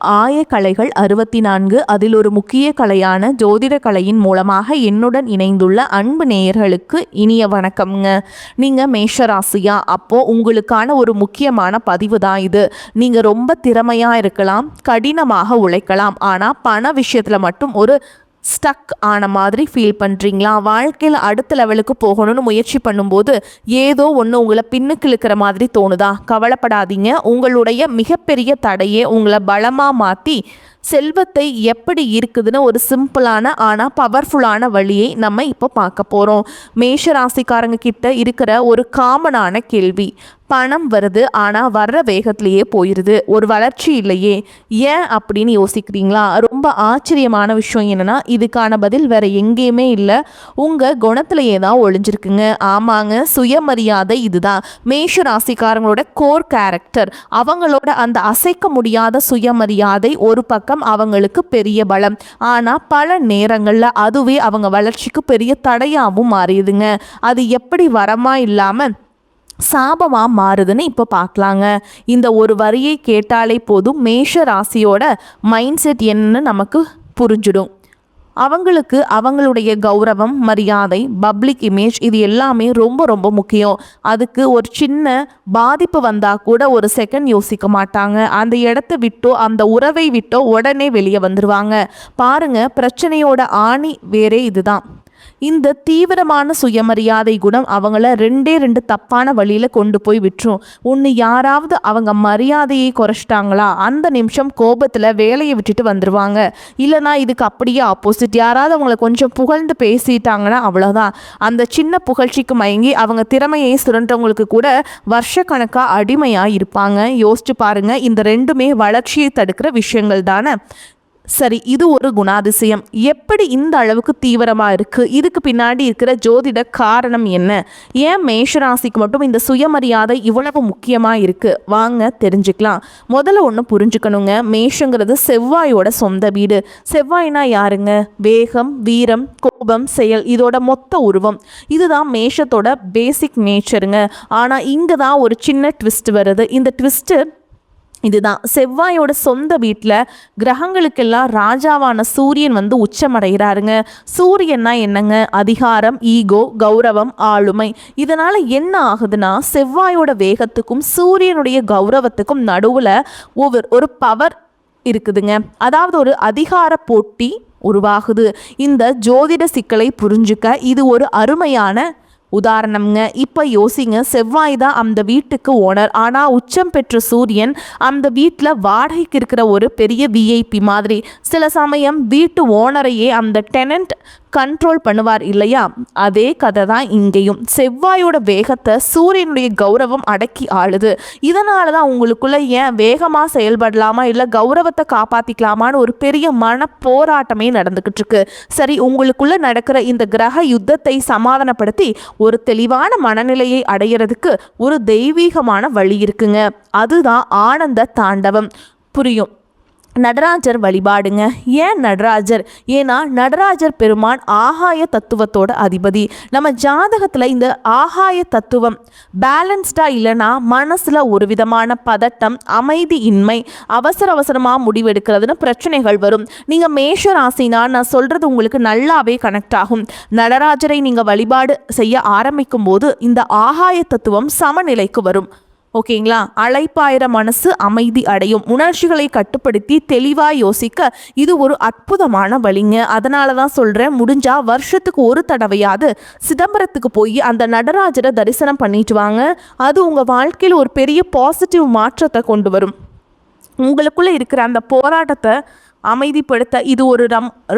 ஆயக்கலைகள் 64 அதில் ஒரு முக்கிய கலையான ஜோதிட கலையின் மூலமாக என்னுடன் இணைந்துள்ள அன்பு நேயர்களுக்கு இனிய வணக்கம்ங்க. நீங்கள் மேஷராசியா? அப்போது உங்களுக்கான ஒரு முக்கியமான பதிவு தான் இது. நீங்கள் ரொம்ப திறமையாக இருக்கலாம், கடினமாக உழைக்கலாம், ஆனால் பண விஷயத்தில் மட்டும் ஒரு ஸ்டக் ஆன மாதிரி ஃபீல் பண்ணுறீங்களா? வாழ்க்கையில் அடுத்த லெவலுக்கு போகணும்னு முயற்சி பண்ணும்போது ஏதோ ஒன்று உங்களை பின்னுக்கு இழுக்கிற மாதிரி தோணுதா? கவலைப்படாதீங்க. உங்களுடைய மிகப்பெரிய தடையே உங்களை பலமாக மாற்றி செல்வத்தை எப்படி இருக்குதுன்னு ஒரு சிம்பிளான ஆனால் பவர்ஃபுல்லான வழியை நம்ம இப்போ பார்க்க போகிறோம். மேஷ ராசிக்காரங்க கிட்ட இருக்கிற ஒரு காமனான கேள்வி, பணம் வருது ஆனால் வர்ற வேகத்திலேயே போயிடுது, ஒரு வளர்ச்சி இல்லையே, ஏன் அப்படின்னு யோசிக்கிறீங்களா? ரொம்ப ஆச்சரியமான விஷயம் என்னென்னா, இதுக்கான பதில் வேறு எங்கேயுமே இல்லை, உங்கள் குணத்திலேயே தான் ஒளிஞ்சிருக்குங்க. ஆமாங்க, சுயமரியாதை இதுதான் மேஷ ராசிக்காரங்களோட கோர் கேரக்டர். அவங்களோட அந்த அசைக்க முடியாத சுயமரியாதை ஒரு பக்கம் அவங்களுக்கு பெரிய பலம், ஆனால் பல நேரங்களில் அதுவே அவங்க வளர்ச்சிக்கு பெரிய தடையாகவும் மாறிடுதுங்க. அது எப்படி வரமா இல்லாமல் சாபமாக மாறுதுன்னு இப்போ பார்க்கலாங்க. இந்த ஒரு வரியை கேட்டாலே போதும் மேஷ ராசியோட மைண்ட் செட் என்னன்னு நமக்கு புரிஞ்சிடும். அவங்களுக்கு அவங்களுடைய கௌரவம், மரியாதை, பப்ளிக் இமேஜ் இது எல்லாமே ரொம்ப ரொம்ப முக்கியம். அதுக்கு ஒரு சின்ன பாதிப்பு வந்தால் கூட ஒரு செகண்ட் யோசிக்க மாட்டாங்க. அந்த இடத்த விட்டோ அந்த உறவை விட்டோ உடனே வெளியே வந்துடுவாங்க. பாருங்கள், பிரச்சனையோட ஆணி வேறே இதுதான். இந்த தீவிரமான சுயமரியாதை குணம் அவங்கள ரெண்டு தப்பான வழியில் கொண்டு போய் விட்டுரும். ஒன்று, யாராவது அவங்க மரியாதையை குறைச்சிட்டாங்களா அந்த நிமிஷம் கோபத்தில் வேலையை விட்டுட்டு வந்துடுவாங்க. இல்லைனா இதுக்கு அப்படியே ஆப்போசிட், யாராவது அவங்கள கொஞ்சம் புகழ்ந்து பேசிட்டாங்கன்னா அவ்வளோதான். அந்த சின்ன புகழ்ச்சிக்கு மயங்கி அவங்க திறமையை சுரண்டவங்களுக்கு கூட வருஷக்கணக்காக அடிமையாக இருப்பாங்க. யோசிச்சு பாருங்கள், இந்த ரெண்டுமே வளர்ச்சியை தடுக்கிற விஷயங்கள் தானே. சரி, இது ஒரு குணாதிசயம். எப்படி இந்த அளவுக்கு தீவிரமாக இருக்குது? இதுக்கு பின்னாடி இருக்கிற ஜோதிட காரணம் என்ன? ஏன் மேஷராசிக்கு மட்டும் இந்த சுயமரியாதை இவ்வளவு முக்கியமாக இருக்குது? வாங்க தெரிஞ்சுக்கலாம். முதல்ல ஒன்று புரிஞ்சுக்கணுங்க, மேஷங்கிறது செவ்வாயோட சொந்த வீடு. செவ்வாய்னா யாருங்க? வேகம், வீரம், கோபம், செயல், இதோட மொத்த உருவம். இதுதான் மேஷத்தோட பேசிக் நேச்சருங்க. ஆனால் இங்கே தான் ஒரு சின்ன ட்விஸ்ட் வருது. இந்த ட்விஸ்ட்டு இதுதான், செவ்வாயோட சொந்த வீட்டில் கிரகங்களுக்கெல்லாம் ராஜாவான சூரியன் வந்து உச்சமடைகிறாருங்க. சூரியன்னா என்னங்க? அதிகாரம், ஈகோ, கௌரவம், ஆளுமை. இதனால் என்ன ஆகுதுன்னா, செவ்வாயோட வேகத்துக்கும் சூரியனுடைய கௌரவத்துக்கும் நடுவில் ஒரு பவர் இருக்குதுங்க. அதாவது ஒரு அதிகார போட்டி உருவாகுது. இந்த ஜோதிட சிக்கலை புரிஞ்சுக்க இது ஒரு அருமையான உதாரணம்ங்க. இப்போ யோசிங்க, செவ்வாய் தான் அந்த வீட்டுக்கு ஓனர், ஆனால் உச்சம் பெற்ற சூரியன் அந்த வீட்டில் வாடகைக்கு இருக்கிற ஒரு பெரிய விஐபி மாதிரி. சில சமயம் வீட்டு ஓனரையே அந்த டெனண்ட் கண்ட்ரோல் பண்ணுவார் இல்லையா? அதே கதை தான் இங்கேயும். செவ்வாயோட வேகத்தை சூரியனுடைய கௌரவம் அடக்கி ஆளுது. இதனால தான் உங்களுக்குள்ள ஏன் வேகமாக செயல்படலாமா இல்லை கௌரவத்தை காப்பாற்றிக்கலாமான்னு ஒரு பெரிய மன போராட்டமே நடந்துக்கிட்டு இருக்கு. சரி, உங்களுக்குள்ள நடக்கிற இந்த கிரக யுத்தத்தை சமாதானப்படுத்தி ஒரு தெளிவான மனநிலையை அடையிறதுக்கு ஒரு தெய்வீகமான வழி இருக்குங்க. அதுதான் ஆனந்த தாண்டவம். புரியும். நடராஜர் வழிபாடுங்க. ஏன் நடராஜர்? ஏன்னா நடராஜர் பெருமான் ஆகாய தத்துவத்தோட அதிபதி. நம்ம ஜாதகத்தில் இந்த ஆகாய தத்துவம் பேலன்ஸ்டாக இல்லைன்னா மனசில் ஒரு விதமான பதட்டம், அமைதி இன்மை, அவசரமாக முடிவெடுக்கிறதுன்னு பிரச்சனைகள் வரும். நீங்கள் மேஷ ராசினா நான் சொல்கிறது உங்களுக்கு நல்லாவே கனெக்ட் ஆகும். நடராஜரை நீங்கள் வழிபாடு செய்ய ஆரம்பிக்கும் போது இந்த ஆகாய தத்துவம் சமநிலைக்கு வரும். ஓகேங்களா? அழைப்பாயிர மனசு அமைதி அடையும். உணர்ச்சிகளை கட்டுப்படுத்தி தெளிவாக யோசிக்க இது ஒரு அற்புதமான வழிங்க. அதனால தான் சொல்கிறேன், முடிஞ்சால் வருஷத்துக்கு ஒரு தடவையாவது சிதம்பரத்துக்கு போய் அந்த நடராஜரை தரிசனம் பண்ணிட்டு வாங்க. அது உங்கள் வாழ்க்கையில் ஒரு பெரிய பாசிட்டிவ் மாற்றத்தை கொண்டு வரும். உங்களுக்குள்ளே இருக்கிற அந்த போராட்டத்தை அமைதிப்படுத்த இது ஒரு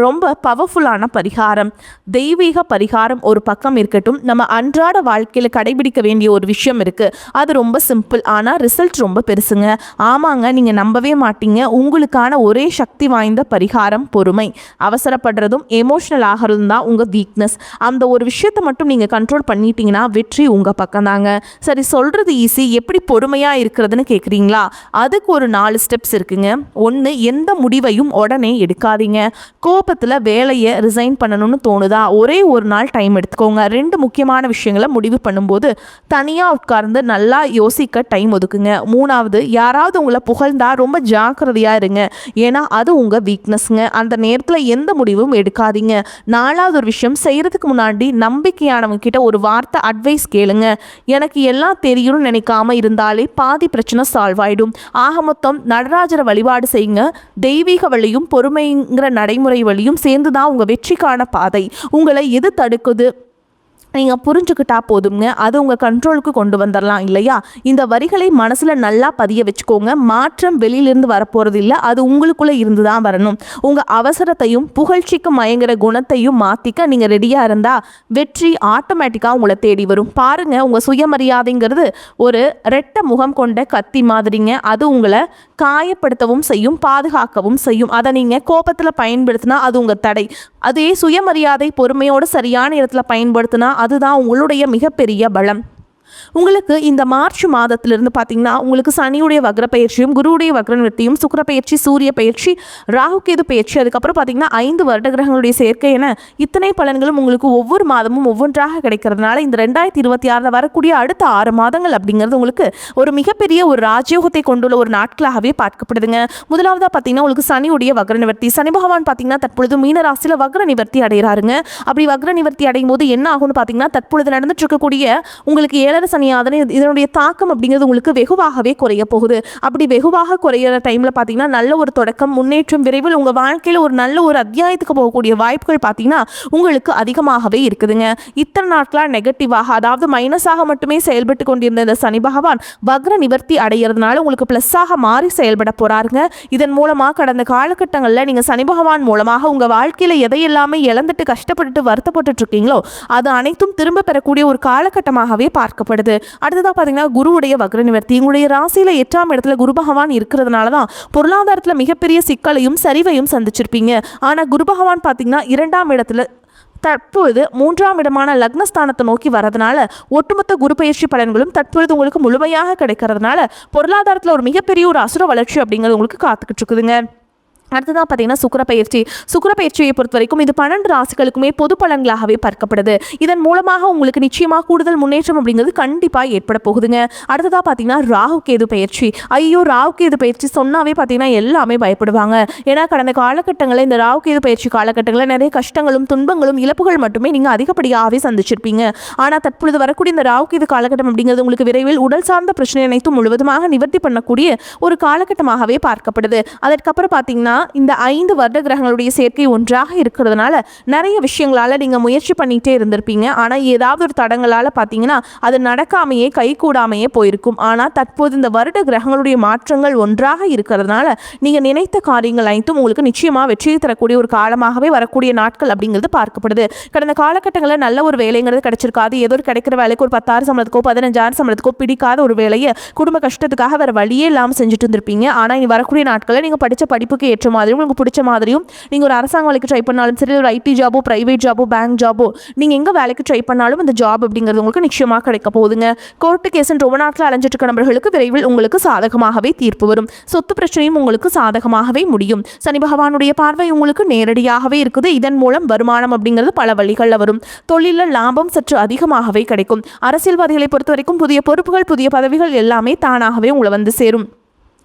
ரொம்ப பவர்ஃபுல்லான பரிகாரம். தெய்வீக பரிகாரம் ஒரு பக்கம் இருக்கட்டும், நம்ம அன்றாட வாழ்க்கையில் கடைபிடிக்க வேண்டிய ஒரு விஷயம் இருக்குது. அது ரொம்ப சிம்பிள், ஆனால் ரிசல்ட் ரொம்ப பெருசுங்க. ஆமாங்க, நீங்கள் நம்பவே மாட்டீங்க. உங்களுக்கான ஒரே சக்தி வாய்ந்த பரிகாரம் பொறுமை. அவசரப்படுறதும் எமோஷ்னல் ஆகிறதும் தான் உங்கள் வீக்னஸ். அந்த ஒரு விஷயத்தை மட்டும் நீங்கள் கண்ட்ரோல் பண்ணிட்டீங்கன்னா வெற்றி உங்கள் பக்கம் தாங்க. சரி, சொல்கிறது ஈஸி, எப்படி பொறுமையாக இருக்கிறதுன்னு கேட்குறீங்களா? அதுக்கு ஒரு 4 ஸ்டெப்ஸ் இருக்குங்க. ஒன்று, எந்த முடிவையும் முடிவையும் உடனே எடுக்காதீங்க. கோபத்தில் வேலையை ரிசைன் பண்ணணும்னு தோணுதா, ஒரே ஒரு நாள் டைம் எடுத்துக்கோங்க. 2 முக்கியமான விஷயங்களை முடிவு பண்ணும்போது தனியாக உட்கார்ந்து நல்லா யோசிக்க டைம் ஒதுக்குங்க. 3வது, யாராவது உங்களை புகழ்ந்தா ரொம்ப ஜாக்கிரதையாக இருங்க. ஏன்னா அது உங்கள் வீக்னஸ்ங்க. அந்த நேரத்தில் எந்த முடிவும் எடுக்காதீங்க. 4வது ஒரு விஷயம், செய்கிறதுக்கு முன்னாடி நம்பிக்கையானவங்க கிட்ட ஒரு வார்த்தை அட்வைஸ் கேளுங்க. எனக்கு எல்லாம் தெரியும்னு நினைக்காம இருந்தாலே பாதி பிரச்சனை சால்வ் ஆகிடும். ஆக மொத்தம் நடராஜரை வழிபாடு செய்யுங்க. தெய்வீக வழியும் பொறுமைங்கிற நடைமுறை வழியும் சேர்ந்து தான் உங்கள் வெற்றிக்கான பாதை. உங்களை எது தடுக்குது நீங்கள் புரிஞ்சுக்கிட்டா போதுங்க, அது உங்கள் கண்ட்ரோலுக்கு கொண்டு வந்துடலாம் இல்லையா? இந்த வரிகளை மனசில் நல்லா பதிய வச்சுக்கோங்க. மாற்றம் வெளியிலிருந்து வரப்போகிறது இல்லை, அது உங்களுக்குள்ளே இருந்து தான் வரணும். உங்கள் அவசரத்தையும் புகழ்ச்சிக்கு மயங்கிற குணத்தையும் மாற்றிக்க நீங்கள் ரெடியாக இருந்தால் வெற்றி ஆட்டோமேட்டிக்காக உங்களை தேடி வரும். பாருங்கள், உங்கள் சுயமரியாதைங்கிறது ஒரு ரெட்டை முகம் கொண்ட கத்தி மாதிரிங்க. அது உங்களை காயப்படுத்தவும் செய்யும், பாதுகாக்கவும் செய்யும். அதை நீங்கள் கோபத்தில் பயன்படுத்தினா அது உங்கள் தடை. அதே சுயமரியாதை பொறுமையோடு சரியான இடத்துல பயன்படுத்தினா அதுதான் உங்களுடைய மிகப்பெரிய பலம். உங்களுக்கு இந்த மார்ச் மாதத்திலிருந்து பார்த்தீங்கன்னா உங்களுக்கு சனியுடைய வக்ர பயிற்சியும் குருவுடைய வக்ர நிவர்த்தியும் சுக்கிர பயிற்சி சூரிய பயிற்சி ராகுகேது பயிற்சி அதுக்கப்புறம் பார்த்தீங்கன்னா 5 வருட கிரகங்களுடைய சேர்க்கை என இத்தனை பலன்களும் உங்களுக்கு ஒவ்வொரு மாதமும் ஒவ்வொன்றாக கிடைக்கிறதுனால இந்த 2026 வரக்கூடிய அடுத்த 6 மாதங்கள் அப்படிங்கிறது உங்களுக்கு ஒரு மிகப்பெரிய ஒரு ராஜயோகத்தை கொண்டுள்ள ஒரு நாட்களாகவே பார்க்கப்படுதுங்க. முதலாவதாக பார்த்தீங்கன்னா உங்களுக்கு சனியுடைய வக்ர நிவர்த்தி. சனி பகவான் பார்த்தீங்கன்னா தற்பொழுது மீன ராசியில் வக்ர நிவர்த்தி அடைகிறாருங்க. அப்படி வக்ர நிவர்த்தி அடையும் போது என்ன ஆகும்னு பார்த்தீங்கன்னா தற்பொழுது நடந்துட்டு இருக்கக்கூடிய உங்களுக்கு 7 சனியாதனை இதனுடைய தாக்கம் அப்படிங்கிறது உங்களுக்கு வெகுவாகவே குறைய போகுது. அப்படி வெகுவாக குறையிற டைமில் பார்த்தீங்கன்னா நல்ல ஒரு தொடக்கம் முன்னேற்றம் விரைவில் உங்கள் வாழ்க்கையில் ஒரு நல்ல ஒரு அத்தியாயத்துக்கு போகக்கூடிய வாய்ப்புகள் பார்த்தீங்கன்னா உங்களுக்கு அதிகமாகவே இருக்குதுங்க. இத்தனை நாட்களாக நெகட்டிவாக அதாவது மைனஸாக மட்டுமே செயல்பட்டு கொண்டிருந்த இந்த சனி பகவான் வக்ர நிவர்த்தி அடைகிறதுனால உங்களுக்கு ப்ளஸ்ஸாக மாறி செயல்பட போகிறாருங்க. இதன் மூலமாக கடந்த காலகட்டங்களில் நீங்கள் சனி பகவான் மூலமாக உங்கள் வாழ்க்கையில் எதையெல்லாமே இழந்துட்டு கஷ்டப்பட்டுட்டு வருத்தப்பட்டு இருக்கீங்களோ அது அனைத்தும் திரும்ப பெறக்கூடிய ஒரு காலகட்டமாகவே பார்க்கப்படுது. அடுத்ததாக பார்த்தீங்கன்னா குருவுடைய வக்ர நிவர்த்தி. உங்களுடைய ராசியில் 8ஆம் இடத்துல குரு பகவான் இருக்கிறதுனால தான் பொருளாதாரத்தில் மிகப்பெரிய சிக்கலையும் சரிவையும் சந்திச்சிருப்பீங்க. ஆனால் குரு பகவான் பார்த்தீங்கன்னா 2ஆம் இடத்துல தற்பொழுது 3ஆம் இடமான லக்னஸ்தானத்தை நோக்கி வரதுனால ஒட்டுமொத்த குரு பயிற்சி பலன்களும் தற்பொழுது உங்களுக்கு முழுமையாக கிடைக்கிறதுனால பொருளாதாரத்தில் ஒரு மிகப்பெரிய ஒரு அசுர வளர்ச்சி அப்படிங்கிறது உங்களுக்கு காத்துக்கிட்டு இருக்குதுங்க. அடுத்ததான் பார்த்தீங்கன்னா சுக்கிர பயிற்சியை பொறுத்த வரைக்கும் இது 12 ராசிகளுக்குமே பொது பலன்களாகவே பார்க்கப்படுது. இதன் மூலமாக உங்களுக்கு நிச்சயமாக கூடுதல் முன்னேற்றம் அப்படிங்கிறது கண்டிப்பாக ஏற்பட போகுதுங்க. அடுத்ததாக பார்த்தீங்கன்னா ராகுகேது பயிற்சி. ராகுகேது பயிற்சி சொன்னாவே பார்த்தீங்கன்னா எல்லாமே பயப்படுவாங்க. ஏன்னா கடந்த காலகட்டங்களில் இந்த ராகுகேது பயிற்சி காலகட்டங்களில் நிறைய கஷ்டங்களும் துன்பங்களும் இழப்புகள் மட்டுமே நீங்கள் அதிகப்படியாகவே சந்திச்சிருப்பீங்க. ஆனால் தற்பொழுது வரக்கூடிய இந்த ராகுகேது காலகட்டம் அப்படிங்கிறது உங்களுக்கு விரைவில் உடல் சார்ந்த பிரச்சனை அனைத்தும் முழுவதுமாக நிவர்த்தி பண்ணக்கூடிய ஒரு காலகட்டமாகவே பார்க்கப்படுது. அதற்கப்புறம் பார்த்தீங்கன்னா இந்த 5 வருட கிரகங்களுடைய சேர்க்கை ஒன்றாக இருக்கிறதுனால நிறைய விஷயங்களால நீங்க முயற்சி பண்ணிட்டே இருந்திருப்பீங்க. ஆனா ஏதாவது ஒரு தடங்களால பார்த்தீங்கன்னா அது நடக்காமையே கைகூடாமையே போயிருக்கும். ஆனா தற்போது இந்த வருட கிரகங்களுடைய மாற்றங்கள் ஒன்றாக இருக்கிறதுனால நீங்க நினைத்த காரியங்கள் அனைத்தும் உங்களுக்கு நிச்சயமா வெற்றியை தரக்கூடிய ஒரு காலமாகவே வரக்கூடிய நாட்கள் அப்படிங்கிறது பார்க்கப்படுது. கடந்த காலகட்டங்களில் நல்ல ஒரு வேலைங்கிறது கிடைச்சிருக்காது. ஏதோ ஒரு கிடைக்கிற வேலைக்கு ஒரு 10,000 சம்பளத்துக்கோ 15,000 சம்பளத்துக்கோ பிடிக்காத ஒரு வேலையை குடும்ப கஷ்டத்துக்காக வேற வழியே இல்லாமல் செஞ்சுட்டு இருந்திருப்பீங்க. ஆனா இனி வரக்கூடிய நாட்களில் நீங்க படிச்ச படிப்புக்கு ஏற்ற மாதிரியும் உங்களுக்கு பிடிச்ச மாதிரியும் நீங்கள் ஒரு அரசாங்க வேலைக்கு ட்ரை பண்ணாலும் சரி ஒரு ஐடி ஜாபோ பிரைவேட் ஜாபோ பேங்க் ஜாபோ நீங்கள் எங்கே வேலைக்கு ட்ரை பண்ணாலும் இந்த ஜாப் அப்படிங்கிறது உங்களுக்கு நிச்சயமாக கிடைக்க போகுதுங்க. கோர்ட்டு கேஸுன்னு ரொம்ப நாட்டில் அலைஞ்சிட்டு இருக்க நபர்களுக்கு விரைவில் உங்களுக்கு சாதகமாகவே தீர்ப்பு வரும். சொத்து பிரச்சனையும் உங்களுக்கு சாதகமாகவே முடியும். சனி பகவானுடைய பார்வை உங்களுக்கு நேரடியாகவே இருக்குது. இதன் மூலம் வருமானம் அப்படிங்கிறது பல வழிகளில் வரும். தொழிலில் லாபம் சற்று அதிகமாகவே கிடைக்கும். அரசியல்வாதிகளை பொறுத்த வரைக்கும் புதிய பொறுப்புகள் புதிய பதவிகள் எல்லாமே தானாகவே உங்களை வந்து சேரும்.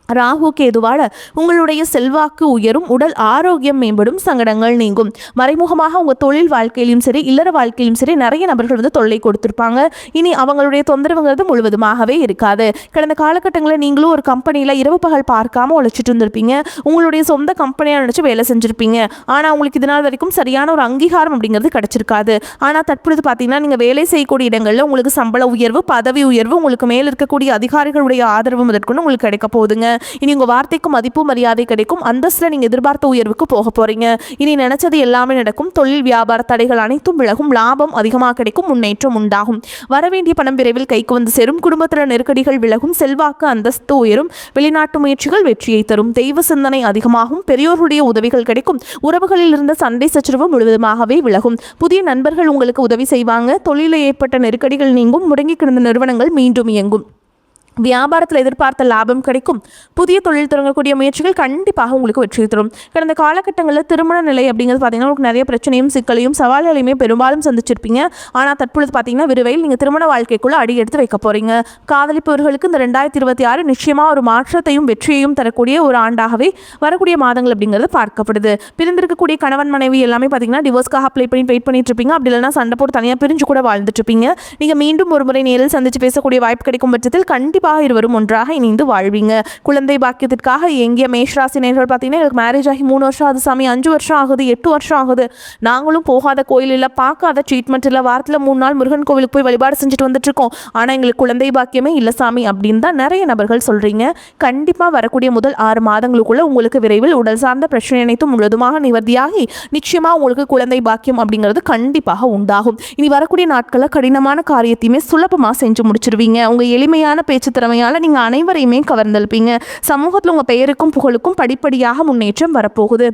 ராகு கேதுவால உங்களுடைய செல்வாக்கு உயரும், உடல் ஆரோக்கியம் மேம்படும், சங்கடங்கள் நீங்கும். மறைமுகமாக உங்கள் தொழில் வாழ்க்கையிலும் சரி இல்லற வாழ்க்கையிலும் சரி நிறைய நபர்கள் வந்து தொல்லை கொடுத்துருப்பாங்க. இனி அவங்களுடைய தொந்தரவுங்கிறது முழுவதுமாகவே இருக்காது. கடந்த காலகட்டங்களில் நீங்களும் ஒரு கம்பெனியில் இரவு பகல் பார்க்காம உழைச்சிட்டு இருந்திருப்பீங்க. உங்களுடைய சொந்த கம்பெனியாக நினச்சி வேலை செஞ்சுருப்பீங்க. ஆனால் உங்களுக்கு இதனால் வரைக்கும் சரியான ஒரு அங்கீகாரம் அப்படிங்கிறது கிடைச்சிருக்காது. ஆனால் தற்பொழுது பார்த்தீங்கன்னா நீங்கள் வேலை செய்யக்கூடிய இடங்களில் உங்களுக்கு சம்பள உயர்வு பதவி உயர்வு உங்களுக்கு மேல் இருக்கக்கூடிய அதிகாரிகளுடைய ஆதரவு முதற்கொண்டு உங்களுக்கு கிடைக்க போகுதுங்க. இனி உங்க வார்த்தைக்கு மதிப்பு மரியாதை கிடைக்கும். அந்தஸ்துல நீங்க எதிர்பார்த்த உயர்வுக்கு போக போறீங்க. இனி நினைச்சது எல்லாமே நடக்கும். தொழில் வியாபார தடைகள் அனைத்தும் விலகும். லாபம் அதிகமாக கிடைக்கும். முன்னேற்றம் உண்டாகும். வரவேண்டிய பணம் விரைவில் கைக்கு வந்து சேரும். குடும்பத்தில் நெருக்கடிகள் விலகும். செல்வாக்கு அந்தஸ்து உயரும். வெளிநாட்டு முயற்சிகள் வெற்றியை தரும். தெய்வ சிந்தனை அதிகமாகும். பெரியோருடைய உதவிகள் கிடைக்கும். உறவுகளில் இருந்த சண்டை சச்சரவு முழுவதுமாகவே விலகும். புதிய நண்பர்கள் உங்களுக்கு உதவி செய்வாங்க. தொழிலில் ஏற்பட்ட நெருக்கடிகள் நீங்கும். முடங்கி கிடந்த நிறுவனங்கள் மீண்டும் இயங்கும். வியாபாரத்தில் எதிர்பார்த்த லாபம் கிடைக்கும். புதிய தொழில் தொடங்கக்கூடிய முயற்சிகள் கண்டிப்பாக உங்களுக்கு வெற்றி தரும். கடந்த காலகட்டங்களில் திருமண நிலை அப்படிங்கிறது பார்த்தீங்கன்னா உங்களுக்கு நிறைய பிரச்சனையும் சிக்கலையும் சவால்களையுமே பெரும்பாலும் சந்திச்சிருப்பீங்க. ஆனால் தற்பொழுது பார்த்தீங்கன்னா விரைவில் நீங்கள் திருமண வாழ்க்கைக்குள்ளே அடி எடுத்து வைக்க போகிறீங்க. காதலிப்பவர்களுக்கு இந்த 2026 நிச்சயமாக ஒரு மாற்றத்தையும் வெற்றியையும் தரக்கூடிய ஒரு ஆண்டாகவே வரக்கூடிய மாதங்கள் அப்படிங்கிறது பார்க்கப்படுது. பிரிந்திருக்கக்கூடிய கணவன் மனைவி எல்லாமே பார்த்தீங்கன்னா டிவோர்ஸ்க்காக அப்ளை பண்ணி வெயிட் பண்ணிட்டு இருப்பீங்க. அப்படி இல்லைனா சண்டை போட்டு தனியாக பிரிஞ்சு கூட வாழ்ந்துட்டு இருப்பீங்க. நீங்கள் மீண்டும் ஒரு முறை நேரில் சந்தித்து பேசக்கூடிய வாய்ப்பு கிடைக்கும் பட்சத்தில் கண்டிப்பாக இருவரும் ஒன்றாக இணைந்து வாழ்வீங்க. குழந்தை பாக்கியத்திற்காக எங்கிய மேஷராசி நேயர்கள் பார்த்தீங்கன்னா எனக்கு மேரேஜ் ஆகி 3 வருஷம் ஆகுது சாமி, 5 வருஷம் ஆகுது, 8 வருஷம் ஆகுது, நாங்களும் போகாத கோயில் இல்லை, பார்க்காத ட்ரீட்மெண்ட் இல்லை, வாரத்தில் 3 நாள் முருகன் கோவிலுக்கு போய் வழிபாடு செஞ்சுட்டு வந்துட்டு இருக்கோம், ஆனால் எங்களுக்கு குழந்தை பாக்கியமே இல்லை சாமி அப்படின்னு தான் நிறைய நபர்கள் சொல்றீங்க. கண்டிப்பாக வரக்கூடிய முதல் 6 மாதங்களுக்குள்ள உங்களுக்கு விரைவில் உடல் சார்ந்த பிரச்சனை அனைத்தும் முழுவதுமாக நிவர்த்தியாகி நிச்சயமாக உங்களுக்கு குழந்தை பாக்கியம் அப்படிங்கிறது கண்டிப்பாக உண்டாகும். இனி வரக்கூடிய நாட்களில் கடினமான காரியத்தையுமே சுலபமாக செஞ்சு முடிச்சிருவீங்க. உங்கள் எளிமையான பேச்சு திறமையால் நீங்கள் அனைவரையுமே கவர்ந்தெழுப்பீங்க. சமூகத்தில் உங்கள் பெயருக்கும் புகழுக்கும் படிப்படியாக முன்னேற்றம் வரப்போகுது.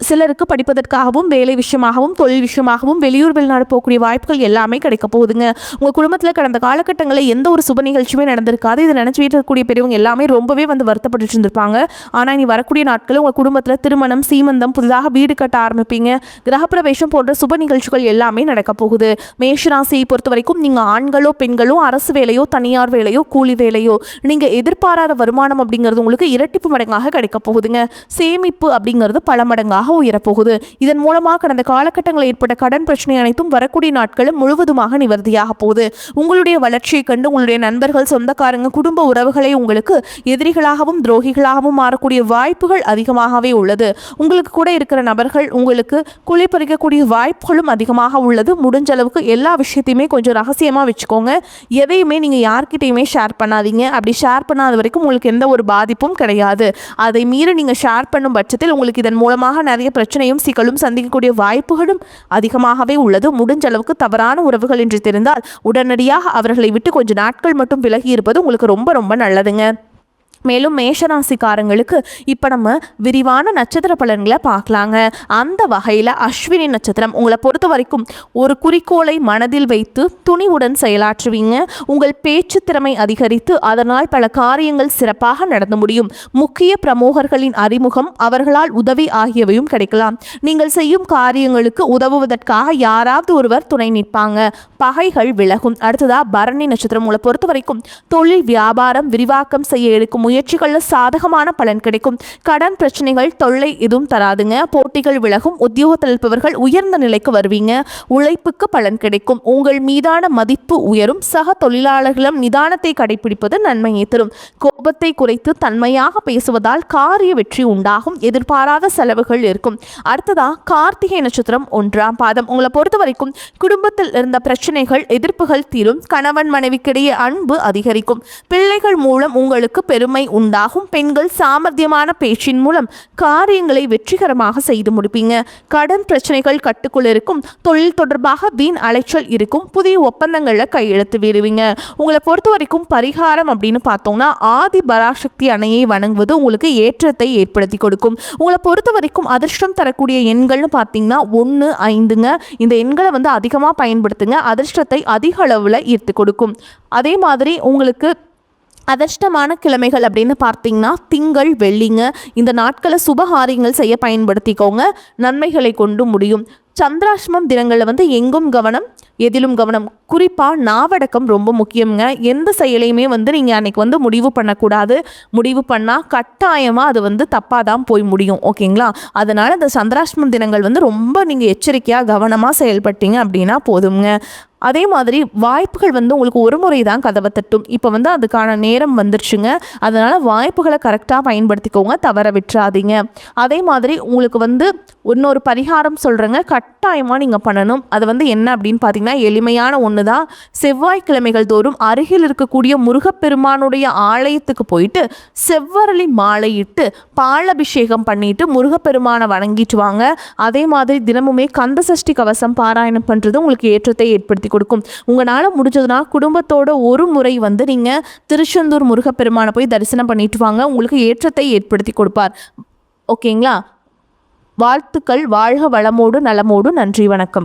சிலருக்கு படிப்பதற்காகவும் வேலை விஷயமாகவும் தொழில் விஷயமாகவும் வெளியூர் வெளிநாடு போகக்கூடிய வாய்ப்புகள் எல்லாமே கிடைக்க போகுதுங்க. உங்கள் குடும்பத்தில் கடந்த காலகட்டங்களில் எந்த ஒரு சுப நிகழ்ச்சியுமே நடந்திருக்காது. இதை நினச்சி இருக்கக்கூடிய பெரியவங்க எல்லாமே ரொம்பவே வருத்தப்பட்டு இருந்திருப்பாங்க. ஆனால் இனி வரக்கூடிய நாட்களில் உங்கள் குடும்பத்தில் திருமணம், சீமந்தம், புதிதாக வீடு கட்ட ஆரம்பிப்பீங்க. கிரகப்பிரவேசம் போன்ற சுப நிகழ்ச்சிகள் எல்லாமே நடக்க போகுது. மேஷராசியை பொறுத்த வரைக்கும் நீங்கள் ஆண்களோ பெண்களோ அரசு வேலையோ தனியார் வேலையோ கூலி வேலையோ நீங்கள் எதிர்பாராத வருமானம் அப்படிங்கிறது உங்களுக்கு இரட்டிப்பு மடங்காக கிடைக்க போகுதுங்க. சேமிப்பு அப்படிங்கிறது பல மடங்காக உயரப்போகுது. இதன் மூலமாக கடந்த காலகட்டங்களில் ஏற்பட்ட கடன் பிரச்சனை அனைத்தும் வரக்கூடிய நாட்களும் முழுவதுமாக நிவர்த்தியாக போகுது. உங்களுடைய வளர்ச்சியை கண்டு உங்களுடைய நண்பர்கள், சொந்தக்காரங்க, குடும்ப உறவுகளை உங்களுக்கு எதிரிகளாகவும் துரோகிகளாகவும் மாறக்கூடிய வாய்ப்புகள் அதிகமாகவே உள்ளது. உங்களுக்கு கூட இருக்கிற நபர்கள் உங்களுக்கு குழி பறிக்கக்கூடிய வாய்ப்புகளும் அதிகமாக உள்ளது. முடிஞ்ச அளவுக்கு எல்லா விஷயத்தையுமே கொஞ்சம் ரகசியமாக வச்சுக்கோங்க. எதையுமே நீங்கள் யார்கிட்டையுமே ஷேர் பண்ணாதீங்க. அப்படி ஷேர் பண்ணாத வரைக்கும் உங்களுக்கு எந்த ஒரு பாதிப்பும் கிடையாது. அதை மீறி நீங்கள் ஷேர் பண்ணும் பட்சத்தில் உங்களுக்கு இதன் மூலமாக நிறைய பிரச்சனையும் சிக்கலும் சந்திக்கக்கூடிய வாய்ப்புகளும் அதிகமாகவே உள்ளது. முடிஞ்ச அளவுக்கு தவறான உறவுகள் என்று தெரிந்தால் உடனடியாக அவர்களை விட்டு கொஞ்சம் நாட்கள் மட்டும் விலகி இருப்பது உங்களுக்கு ரொம்ப ரொம்ப நல்லதுங்க. மேலும் மேஷராசிக்காரங்களுக்கு இப்போ நம்ம விரிவான நட்சத்திர பலன்களை பார்க்கலாங்க. அந்த வகையில் அஸ்வினி நட்சத்திரம் உங்களை பொறுத்த வரைக்கும் ஒரு குறிக்கோளை மனதில் வைத்து துணிவுடன் செயலாற்றுவீங்க. உங்கள் பேச்சு திறமை அதிகரித்து அதனால் பல காரியங்கள் சிறப்பாக நடந்து முடியும். முக்கிய பிரமுகர்களின் அறிமுகம், அவர்களால் உதவி ஆகியவையும் கிடைக்கலாம். நீங்கள் செய்யும் காரியங்களுக்கு உதவுவதற்காக யாராவது ஒருவர் துணை நிற்பாங்க. பகைகள் விலகும். அடுத்ததா பரணி நட்சத்திரம் உங்களை பொறுத்த வரைக்கும் தொழில் வியாபாரம் விரிவாக்கம் செய்ய எடுக்கும் முயற்சிகளில் சாதகமான பலன் கிடைக்கும். கடன் பிரச்சனைகள் தொல்லை எதுவும் தராதுங்க. போட்டிகள் விலகும். உத்தியோகத்தில் இருப்பவர்கள் உயர்ந்த நிலைக்கு வருவீங்க. உழைப்புக்கு பலன் கிடைக்கும். உங்கள் மீதான மதிப்பு உயரும். சக தொழிலாளர்களும் நிதானத்தை கடைபிடிப்பது நன்மையை தரும். கோபத்தை குறைத்து தன்மையாக பேசுவதால் காரிய வெற்றி உண்டாகும். எதிர்பாராத செலவுகள் இருக்கும். அடுத்ததா கார்த்திகை நட்சத்திரம் 1ஆம் பாதம் உங்களை பொறுத்த வரைக்கும் குடும்பத்தில் இருந்த பிரச்சனைகள் எதிர்ப்புகள் தீரும். கணவன் மனைவிக்கிடையே அன்பு அதிகரிக்கும். பிள்ளைகள் மூலம் உங்களுக்கு பெருமை உண்டாகும். பெண்கள் சாமர்த்தியமான பேச்சின் மூலம் காரியங்களை வெற்றிகரமாக செய்து முடிப்பீங்க. கடன் பிரச்சனைகள் கட்டுக்குள் இருக்கும். தொழில் தொடர்பாக வீண் அலைச்சல் இருக்கும். புதிய ஒப்பந்தங்களில் கையெழுத்து வீடுவீங்க. உங்களை பொறுத்த வரைக்கும் பரிகாரம் அப்படின்னு பார்த்தோம்னா ஆதி பராசக்தி அணையை வணங்குவது உங்களுக்கு ஏற்றத்தை ஏற்படுத்தி கொடுக்கும். உங்களை பொறுத்த வரைக்கும் அதிர்ஷ்டம் தரக்கூடிய எண்கள்னு பார்த்தீங்கன்னா 1, 5ங்க. இந்த எண்களை அதிகமாக பயன்படுத்துங்க. அதிர்ஷ்டத்தை அதிக அளவில் ஈர்த்து கொடுக்கும். அதே மாதிரி உங்களுக்கு அதிர்ஷ்டமான கிழமைகள் அப்படின்னு பார்த்தீங்கன்னா திங்கள், வெள்ளிங்க. இந்த நாட்களை சுபகாரியங்கள் செய்ய பயன்படுத்திக்கோங்க. நன்மைகளை கொண்டு முடியும். சந்திராஷ்டமம் தினங்களில் எங்கும் கவனம், எதிலும் கவனம். குறிப்பாக நாவடக்கம் ரொம்ப முக்கியங்க. எந்த செயலையுமே நீங்கள் அன்றைக்கி முடிவு பண்ணக்கூடாது. முடிவு பண்ணால் கட்டாயமாக அது தப்பாக தான் போய் முடியும். ஓகேங்களா? அதனால் இந்த சந்திராஷ்டமம் தினங்கள் ரொம்ப நீங்கள் எச்சரிக்கையாக கவனமாக செயல்பட்டீங்க அப்படின்னா போதுங்க. அதே மாதிரி வாய்ப்புகள் உங்களுக்கு ஒரு முறை தான் கதவை தட்டும். இப்போ அதுக்கான நேரம் வந்துருச்சுங்க. அதனால் வாய்ப்புகளை கரெக்டாக பயன்படுத்திக்கோங்க, தவற விட்டுறாதீங்க. அதே மாதிரி உங்களுக்கு இன்னொரு பரிகாரம் சொல்கிறேங்க, கட்டாயமாக நீங்கள் பண்ணணும். அது என்ன அப்படின்னு பார்த்தீங்கன்னா எளிமையான ஒன்று தான். செவ்வாய்க்கிழமைகள் தோறும் அருகில் இருக்கக்கூடிய முருகப்பெருமானுடைய ஆலயத்துக்கு போயிட்டு செவ்வரளி மாலையிட்டு பாலபிஷேகம் பண்ணிட்டு முருகப்பெருமானை வணங்கிட்டு வாங்க. அதே மாதிரி தினமுமே கந்தசஷ்டி கவசம் பாராயணம் பண்ணுறது உங்களுக்கு ஏற்றத்தை ஏற்படுத்தி கொடுக்கும். உங்களால் முடிஞ்சதுன்னா குடும்பத்தோட ஒரு முறை நீங்கள் திருச்செந்தூர் முருகப்பெருமானை போய் தரிசனம் பண்ணிட்டு வாங்க. உங்களுக்கு ஏற்றத்தை ஏற்படுத்தி கொடுப்பார். ஓகேங்களா? வாழ்த்துக்கள். வாழ்க வளமோடு நலமோடு. நன்றி, வணக்கம்.